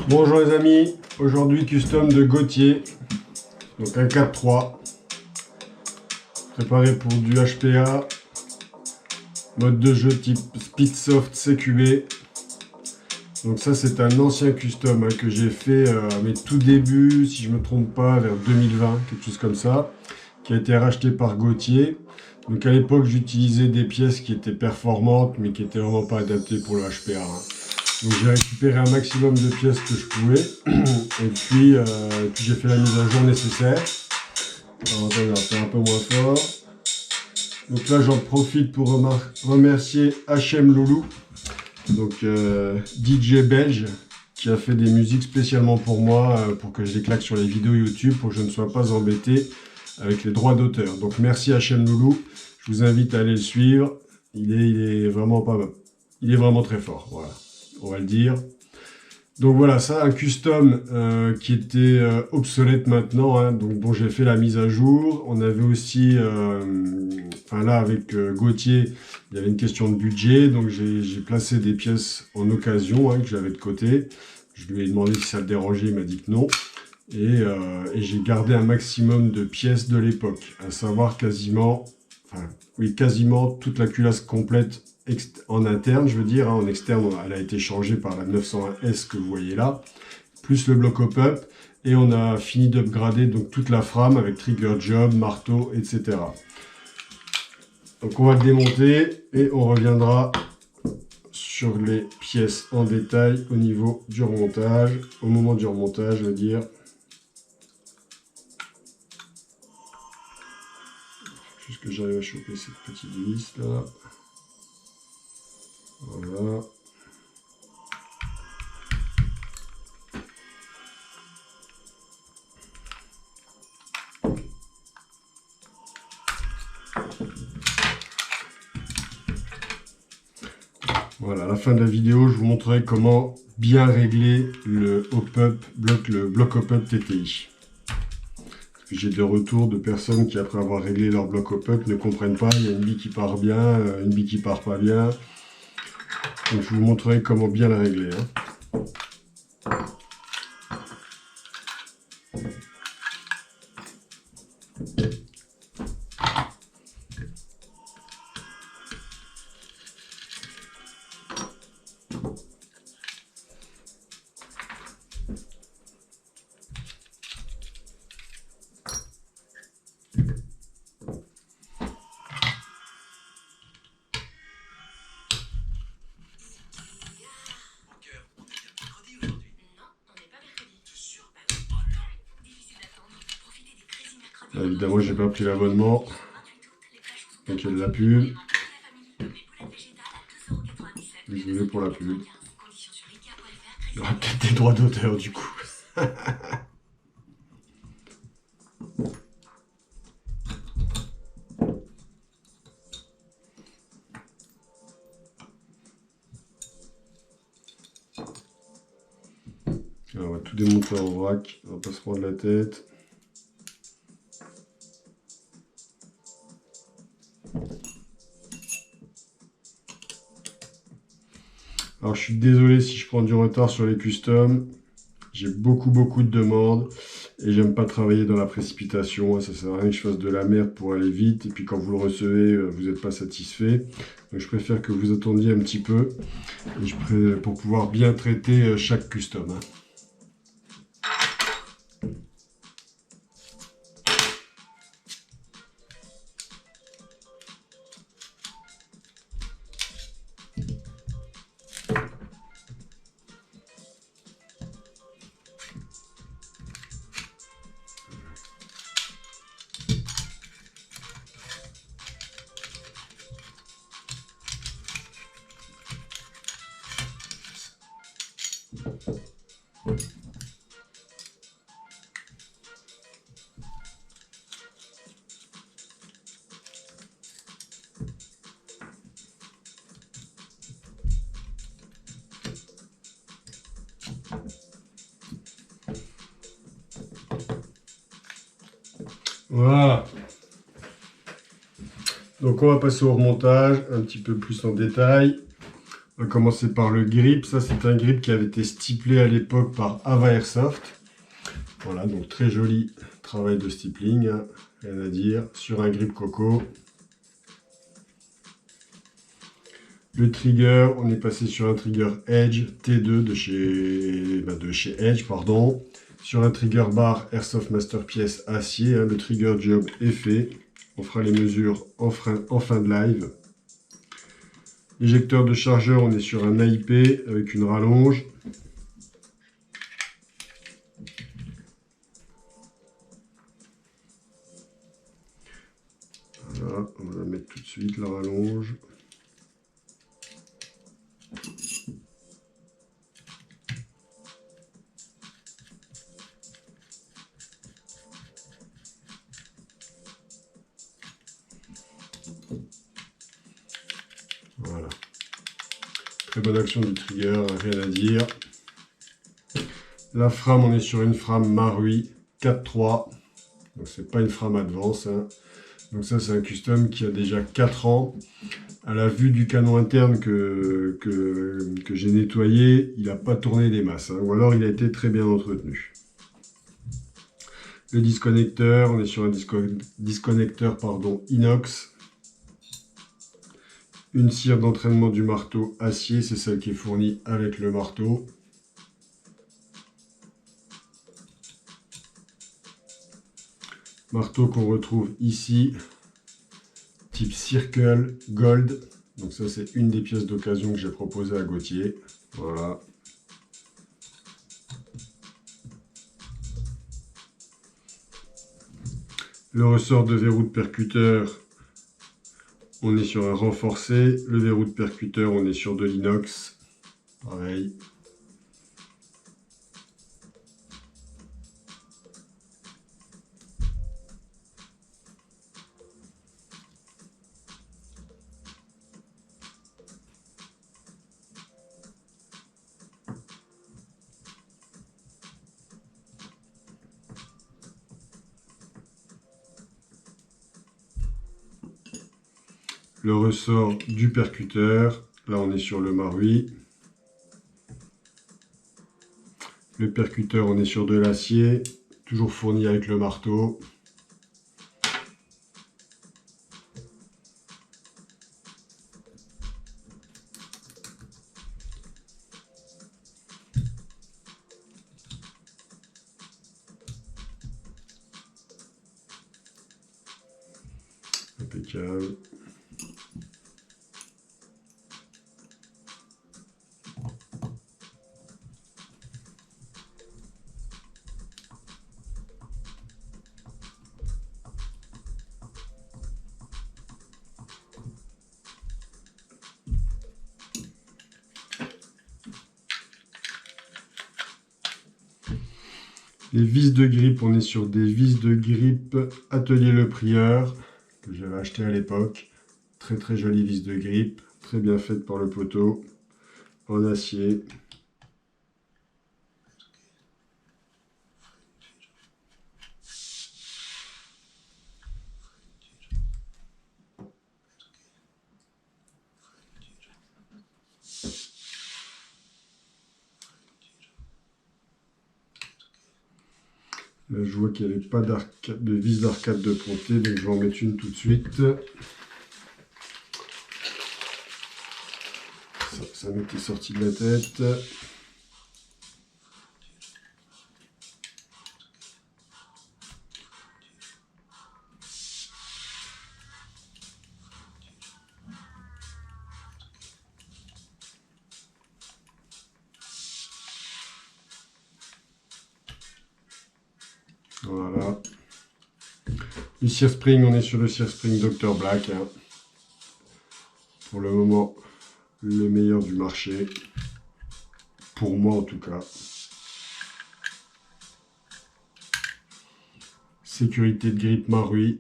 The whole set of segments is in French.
Bonjour les amis, aujourd'hui custom de Gauthier, donc un 4-3, préparé pour du HPA, mode de jeu type Speedsoft CQB. Donc ça c'est un ancien custom que j'ai fait à mes tout débuts, si je me trompe pas, vers 2020, quelque chose comme ça, qui a été racheté par Gauthier. Donc à l'époque j'utilisais des pièces qui étaient performantes mais qui étaient vraiment pas adaptées pour le HPA. Donc j'ai récupéré un maximum de pièces que je pouvais et puis j'ai fait la mise à jour nécessaire. Alors attendez, c'est un peu moins fort. Donc là j'en profite pour remercier HM Loulou, donc DJ belge, qui a fait des musiques spécialement pour moi, pour que je les claque sur les vidéos YouTube, pour que je ne sois pas embêté avec les droits d'auteur. Donc merci HM Loulou, je vous invite à aller le suivre, il est vraiment pas, il est vraiment très fort, voilà. On va le dire. Donc voilà, ça, un custom qui était obsolète maintenant. Hein. Donc bon, j'ai fait la mise à jour. On avait aussi, enfin là, avec Gauthier, il y avait une question de budget. Donc j'ai placé des pièces en occasion que j'avais de côté. Je lui ai demandé si ça le dérangeait, il m'a dit que non. Et j'ai gardé un maximum de pièces de l'époque, à savoir quasiment toute la culasse complète en interne, je veux dire, en externe, elle a été changée par la 901S que vous voyez là, plus le bloc hop-up, et on a fini d'upgrader donc toute la frame avec trigger job, marteau, etc. Donc on va le démonter et on reviendra sur les pièces en détail au niveau du remontage, au moment du remontage, je veux dire. Juste que j'arrive à choper cette petite vis là. Voilà. Voilà, à la fin de la vidéo, je vous montrerai comment bien régler le hop-up, le bloc hop-up TTI. J'ai des retours de personnes qui, après avoir réglé leur bloc hop-up, ne comprennent pas. Il y a une bille qui part bien, une bille qui part pas bien. Donc je vous montrerai comment bien la régler. Évidemment, j'ai pas pris l'abonnement. Donc il y a de la pub. Désolé pour la pub. Il y aura peut-être des droits d'auteur du coup. Alors, on va tout démonter en vrac. On va pas se prendre la tête. Alors je suis désolé si je prends du retard sur les customs, j'ai beaucoup de demandes et j'aime pas travailler dans la précipitation, ça sert à rien que je fasse de la merde pour aller vite et puis quand vous le recevez, vous n'êtes pas satisfait. Donc je préfère que vous attendiez un petit peu et pour pouvoir bien traiter chaque custom. Voilà. Donc on va passer au remontage, un petit peu plus en détail. On va commencer par le grip. Ça, c'est un grip qui avait été stiplé à l'époque par Ava Airsoft. Voilà, donc très joli travail de stippling, hein, rien à dire, sur un grip Coco. Le trigger, on est passé sur un trigger Edge T2 de chez Edge, pardon. Sur un trigger bar Airsoft Masterpiece acier, hein, le trigger job est fait. On fera les mesures en fin de live. Éjecteur de chargeur, on est sur un AIP avec une rallonge. Voilà, on va la mettre tout de suite, la rallonge. Voilà. Très bonne action du trigger, rien à dire. La frame, on est sur une frame Marui 4.3. Donc c'est pas une frame Advance, hein. Donc ça, c'est un custom qui a déjà 4 ans. À la vue du canon interne que j'ai nettoyé, il n'a pas tourné des masses, hein. Ou alors il a été très bien entretenu. Le disconnecteur, on est sur un disconnecteur inox. Une cire d'entraînement du marteau acier, c'est celle qui est fournie avec le marteau. Marteau qu'on retrouve ici, type Circle Gold. Donc ça, c'est une des pièces d'occasion que j'ai proposé à Gauthier. Voilà. Le ressort de verrou de percuteur, on est sur un renforcé. Le verrou de percuteur, on est sur de l'inox. Pareil. Le ressort du percuteur, là on est sur le Marui. Le percuteur, on est sur de l'acier, toujours fourni avec le marteau. Impeccable. Les vis de grippe, on est sur des vis de grippe Atelier Le Prieur, que j'avais acheté à l'époque. Très très jolie vis de grippe, très bien faite par le poteau, en acier. Là, je vois qu'il n'y avait pas de vis d'arcade de ponté, donc je vais en mettre une tout de suite. Ça m'était sorti de la tête. Voilà. Le Sear Spring, on est sur le Sear Spring Dr Black, hein. Pour le moment, le meilleur du marché. Pour moi en tout cas. Sécurité de grippe Marui.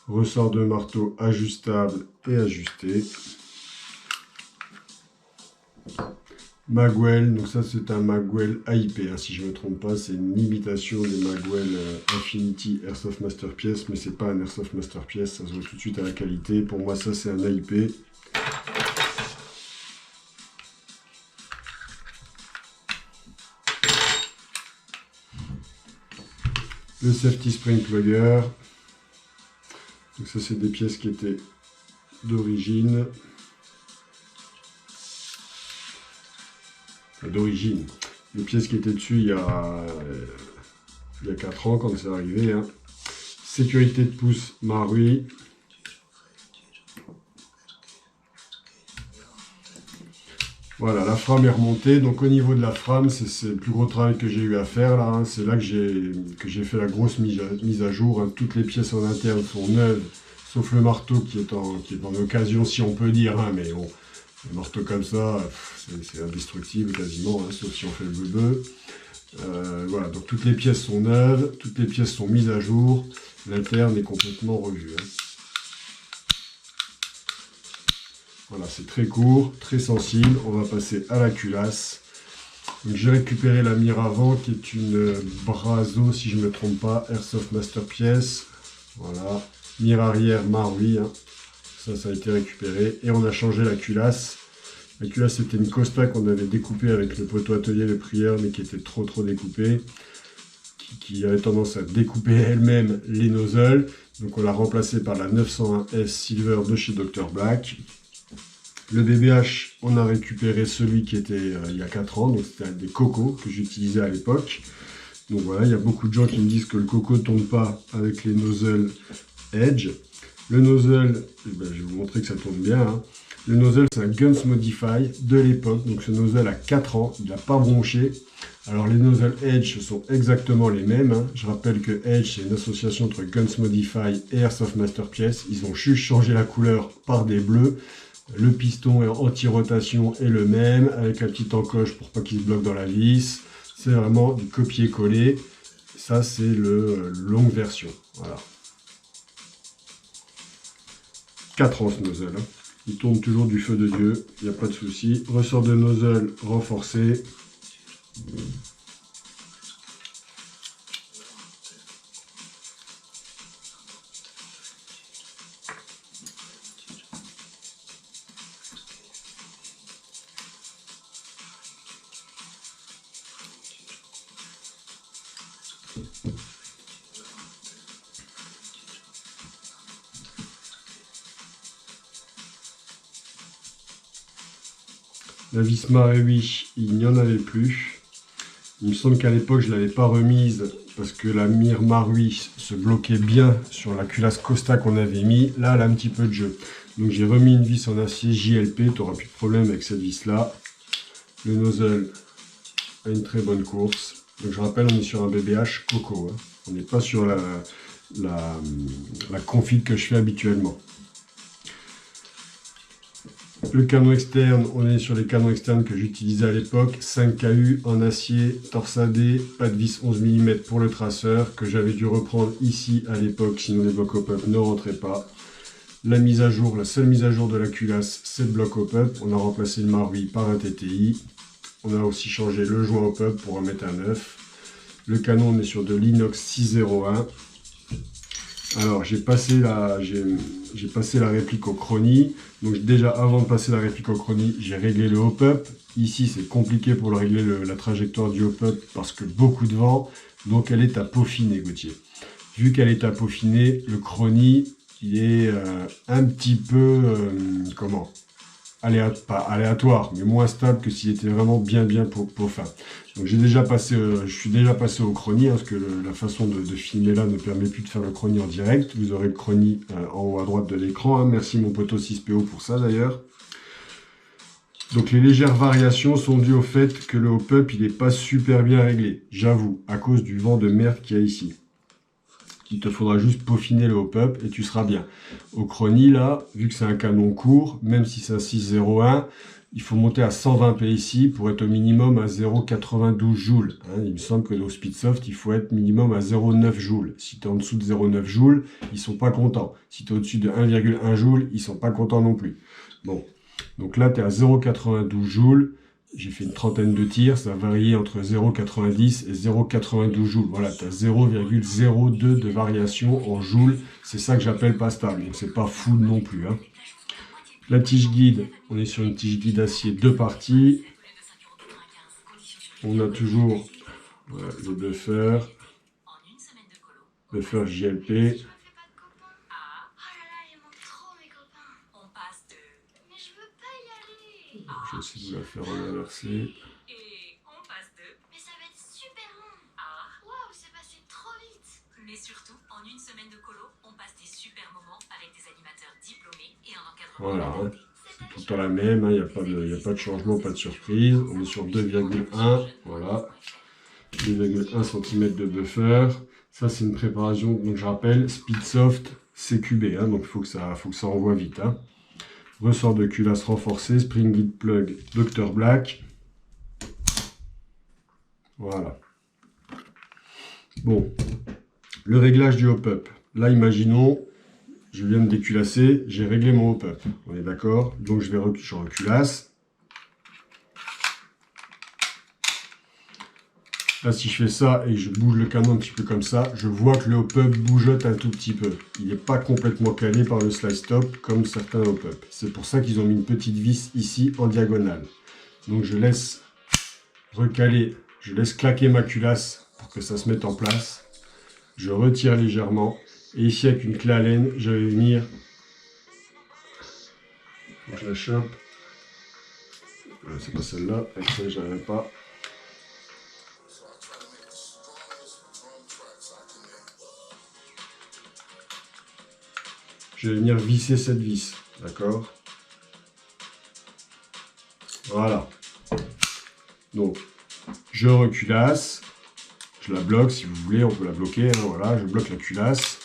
Ressort de marteau ajustable et ajusté. Magwell, donc ça c'est un Magwell AIP, hein, si je ne me trompe pas, c'est une imitation des Magwell Infinity Airsoft Masterpiece, mais c'est pas un Airsoft Masterpiece, ça se voit tout de suite à la qualité. Pour moi ça c'est un AIP. Le Safety Spring Plugger, donc ça c'est des pièces qui étaient d'origine. Les pièces qui étaient dessus il y a 4 ans quand c'est arrivé. Hein. Sécurité de pouce Marui. Voilà, la frame est remontée. Donc au niveau de la frame, c'est le plus gros travail que j'ai eu à faire là. Hein. C'est là que j'ai fait la grosse mise à jour. Hein. Toutes les pièces en interne sont neuves, sauf le marteau qui est en occasion, si on peut dire. Hein. Mais bon, un marteau comme ça, c'est indestructible quasiment, hein, sauf si on fait le beu. Voilà, donc toutes les pièces sont neuves, toutes les pièces sont mises à jour, l'interne est complètement revu. Hein. Voilà, c'est très court, très sensible, on va passer à la culasse. Donc j'ai récupéré la mire avant qui est une Brazo, si je ne me trompe pas, Airsoft Masterpiece. Voilà, mire arrière Marui, hein. Ça a été récupéré et on a changé la culasse. La culasse, c'était une Costa qu'on avait découpée avec le poteau atelier de prieur, mais qui était trop découpée, qui avait tendance à découper elle-même les nozzles. Donc on l'a remplacée par la 901S Silver de chez Dr Black. Le BBH, on a récupéré celui qui était il y a 4 ans, donc c'était des cocos que j'utilisais à l'époque. Donc voilà, il y a beaucoup de gens qui me disent que le coco ne tombe pas avec les nozzles Edge. Le nozzle, je vais vous montrer que ça tourne bien. Hein. Le nozzle, c'est un Guns Modify de l'époque. Donc ce nozzle a 4 ans, il n'a pas bronché. Alors les nozzles Edge sont exactement les mêmes. Hein. Je rappelle que Edge, c'est une association entre Guns Modify et Airsoft Masterpiece. Ils ont juste changé la couleur par des bleus. Le piston anti-rotation est le même, avec un petit encoche pour pas qu'il se bloque dans la vis. C'est vraiment du copier-coller. Ça, c'est le longue version. Voilà. 4 ans ce nozzle. Hein. Il tourne toujours du feu de Dieu, il n'y a pas de souci. Ressort de nozzle renforcé. La vis Marui, il n'y en avait plus. Il me semble qu'à l'époque, je ne l'avais pas remise parce que la mire Marui se bloquait bien sur la culasse Costa qu'on avait mis. Là, elle a un petit peu de jeu. Donc, j'ai remis une vis en acier JLP. Tu n'auras plus de problème avec cette vis-là. Le nozzle a une très bonne course. Donc, je rappelle, on est sur un BBH Coco. Hein. On n'est pas sur la config que je fais habituellement. Le canon externe, on est sur les canons externes que j'utilisais à l'époque, 5 KU en acier, torsadé, pas de vis 11 mm pour le traceur, que j'avais dû reprendre ici à l'époque, sinon les blocs hop-up ne rentraient pas. La mise à jour, la seule mise à jour de la culasse, c'est le bloc hop-up. On a remplacé le Marui par un TTI. On a aussi changé le joint hop-up pour en mettre un neuf. Le canon, on est sur de l'inox 601. Alors, j'ai passé la réplique au chrony. Donc déjà, avant de passer la réplique au chrony, j'ai réglé le hop-up. Ici, c'est compliqué pour le régler la trajectoire du hop-up parce que beaucoup de vent. Donc, elle est à peaufiner, Gauthier. Vu qu'elle est à peaufiner, le chrony, il est un petit peu, pas aléatoire, mais moins stable que s'il était vraiment bien peaufin. Donc je suis déjà passé au chrony, hein, parce que la façon de filmer là ne permet plus de faire le chrony en direct. Vous aurez le chrony en haut à droite de l'écran. Hein. Merci mon poteau 6PO pour ça d'ailleurs. Donc les légères variations sont dues au fait que le hop-up il n'est pas super bien réglé, j'avoue, à cause du vent de merde qu'il y a ici. Il te faudra juste peaufiner le hop-up et tu seras bien. Au chrony, là, vu que c'est un canon court, même si c'est un 601, il faut monter à 120 PSI pour être au minimum à 0,92 joules. Hein, il me semble que au Speedsoft, il faut être minimum à 0,9 joules. Si tu es en dessous de 0,9 joules, ils sont pas contents. Si tu es au-dessus de 1,1 joules, ils sont pas contents non plus. Bon, donc là, tu es à 0,92 joules. j'ai fait une trentaine de tirs, ça variait entre 0,90 et 0,92 joules. Voilà, tu as 0,02 de variation en joules. C'est ça que j'appelle pas stable. Donc c'est pas fou non plus. Hein. La tige guide, on est sur une tige guide acier 2 parties. On a toujours le buffer. Buffer JLP. Je vais essayer de la faire en inversé. Et on passe de... Mais ça va être super long. Ah. Waouh, c'est passé trop vite. Mais surtout, en une semaine de colo, on passe des super moments avec des animateurs diplômés et un encadrement. Voilà, hein. C'est tout le temps la même, il n'y a pas de changement, pas de surprise. On est sur 2,1, voilà. 2,1 cm de buffer. Ça, c'est une préparation, donc je rappelle, Speedsoft CQB, hein, donc il faut que ça envoie vite. Hein. Ressort de culasse renforcé, Spring Guide Plug Dr Black. Voilà. Bon, le réglage du hop-up. Là, imaginons, je viens de déculasser, j'ai réglé mon hop-up. On est d'accord? Donc je reculasse. Là, si je fais ça et que je bouge le canon un petit peu comme ça, je vois que le hop-up bougeote un tout petit peu. Il n'est pas complètement calé par le slide stop comme certains hop-up. C'est pour ça qu'ils ont mis une petite vis ici en diagonale. Donc je laisse recaler, je laisse claquer ma culasse pour que ça se mette en place. Je retire légèrement. Et ici, avec une clé Allen, je vais venir. Je la chope. C'est pas celle-là. Avec celle, je n'arrive pas. Je vais venir visser cette vis, d'accord? Voilà. Donc, je reculasse, je la bloque, si vous voulez, on peut la bloquer, hein, voilà, je bloque la culasse,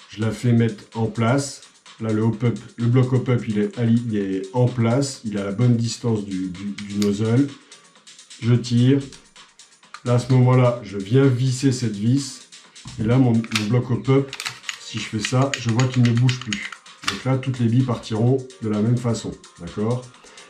je la fais mettre en place. Là, le bloc hop-up, il est en place, il est à la bonne distance du nozzle. Je tire. Là, à ce moment-là, je viens visser cette vis. Et là, mon bloc hop-up, si je fais ça, je vois qu'il ne bouge plus. Donc là, toutes les billes partiront de la même façon, d'accord?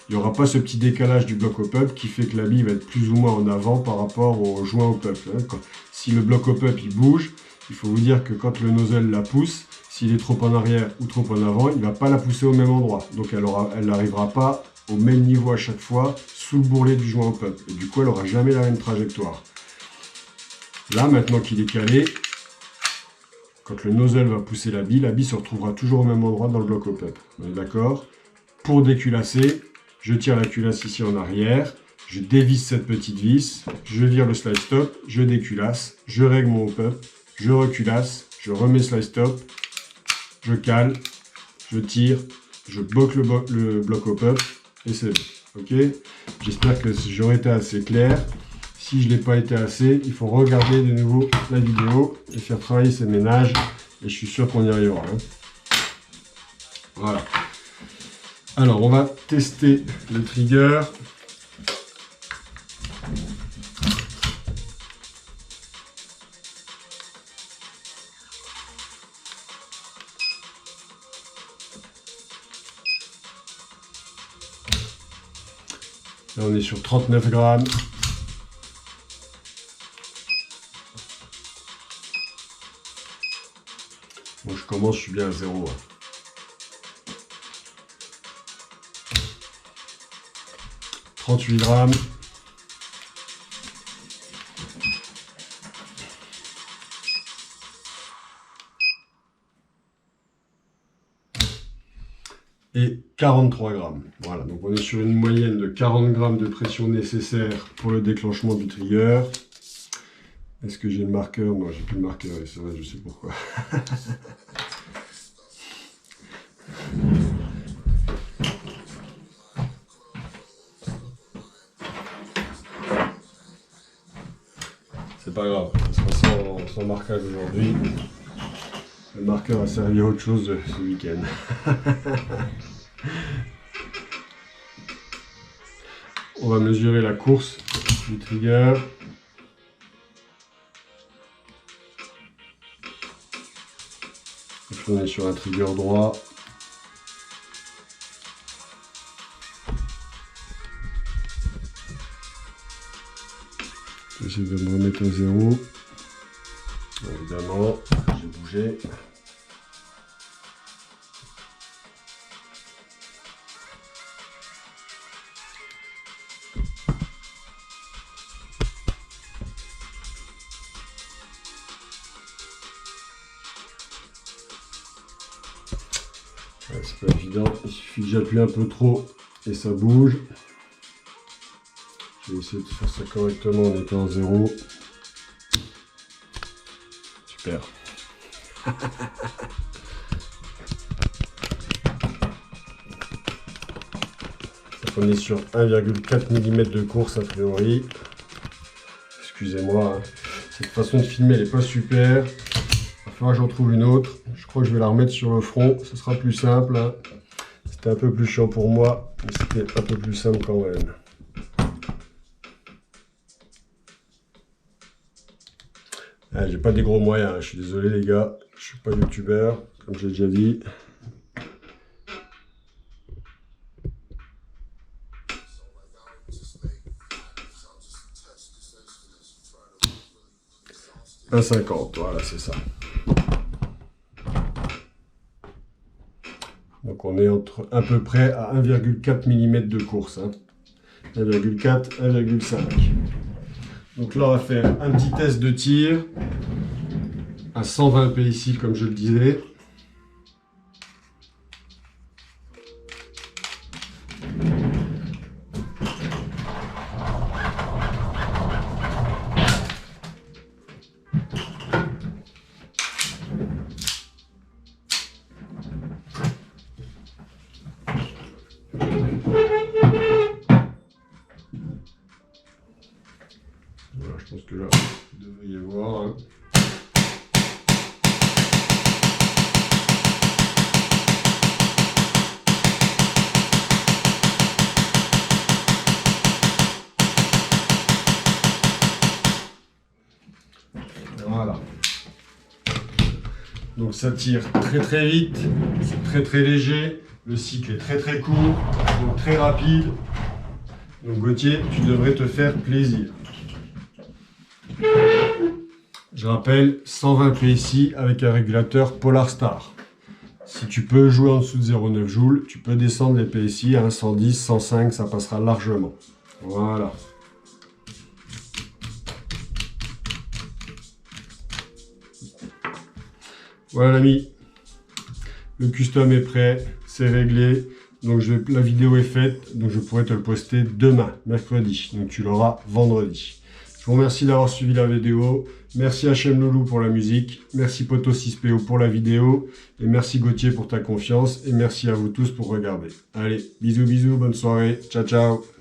Il n'y aura pas ce petit décalage du bloc hop-up qui fait que la bille va être plus ou moins en avant par rapport au joint hop-up. Hein. Si le bloc hop-up il bouge, il faut vous dire que quand le nozzle la pousse, s'il est trop en arrière ou trop en avant, il ne va pas la pousser au même endroit. Donc elle n'arrivera pas au même niveau à chaque fois sous le bourrelet du joint hop-up. Et du coup, elle n'aura jamais la même trajectoire. Là, maintenant qu'il est calé, quand le nozzle va pousser la bille se retrouvera toujours au même endroit dans le bloc hop-up. On est d'accord? Pour déculasser, je tire la culasse ici en arrière, je dévisse cette petite vis, je vire le slide stop, je déculasse, je règle mon hop-up, je reculasse, je remets slide stop, je cale, je tire, je bloque le bloc hop-up et c'est bon. Ok? J'espère que j'aurai été assez clair. Si je ne l'ai pas été assez, il faut regarder de nouveau la vidéo et faire travailler ces ménages. Et je suis sûr qu'on y arrivera. Hein. Voilà. Alors, on va tester le trigger. Là, on est sur 39 grammes. Bon, je commence, je suis bien à 0. Hein. « 38 grammes. Et 43 grammes. Voilà, donc on est sur une moyenne de 40 grammes de pression nécessaire pour le déclenchement du trigger. Est-ce que j'ai le marqueur? Non, j'ai plus le marqueur, c'est vrai, je sais pourquoi. C'est pas grave, ça sera sans marquage aujourd'hui. Le marqueur a servi à autre chose ce week-end. On va mesurer la course du trigger. Donc on est sur un trigger droit. essayer de me remettre à zéro. Évidemment, j'ai bougé. Ouais, c'est pas évident, il suffit que j'appuie un peu trop et ça bouge. Je vais essayer de faire ça correctement en étant en zéro. Super. On est sur 1,4 mm de course a priori. Excusez-moi, hein. Cette façon de filmer elle n'est pas super. Il va falloir que j'en trouve une autre. Je crois que je vais la remettre sur le front, ce sera plus simple. Hein. C'était un peu plus chiant pour moi, mais c'était un peu plus simple quand même. Ah, j'ai pas des gros moyens, hein. Je suis désolé les gars, je suis pas youtubeur, comme j'ai déjà dit. « 1,50 », voilà, c'est ça. Donc on est entre à peu près à 1,4 mm de course. Hein. 1,4, 1,5. Donc là on va faire un petit test de tir à 120 PSI comme je le disais. Voilà, je pense que là, vous devriez voir. Hein. Voilà. Donc ça tire très très vite, c'est très très léger, le cycle est très très court, donc très rapide. Donc Gauthier, tu devrais te faire plaisir. Je rappelle, 120 PSI avec un régulateur Polarstar. Si tu peux jouer en dessous de 0,9 joules, tu peux descendre les PSI à 110, 105, ça passera largement. Voilà. Voilà l'ami, le custom est prêt, c'est réglé, donc la vidéo est faite, donc je pourrai te le poster demain, mercredi, donc tu l'auras vendredi. Je vous remercie d'avoir suivi la vidéo, merci HM Loulou pour la musique, merci Poto6PO pour la vidéo, et merci Gauthier pour ta confiance, et merci à vous tous pour regarder. Allez, bisous bisous, bonne soirée, ciao ciao.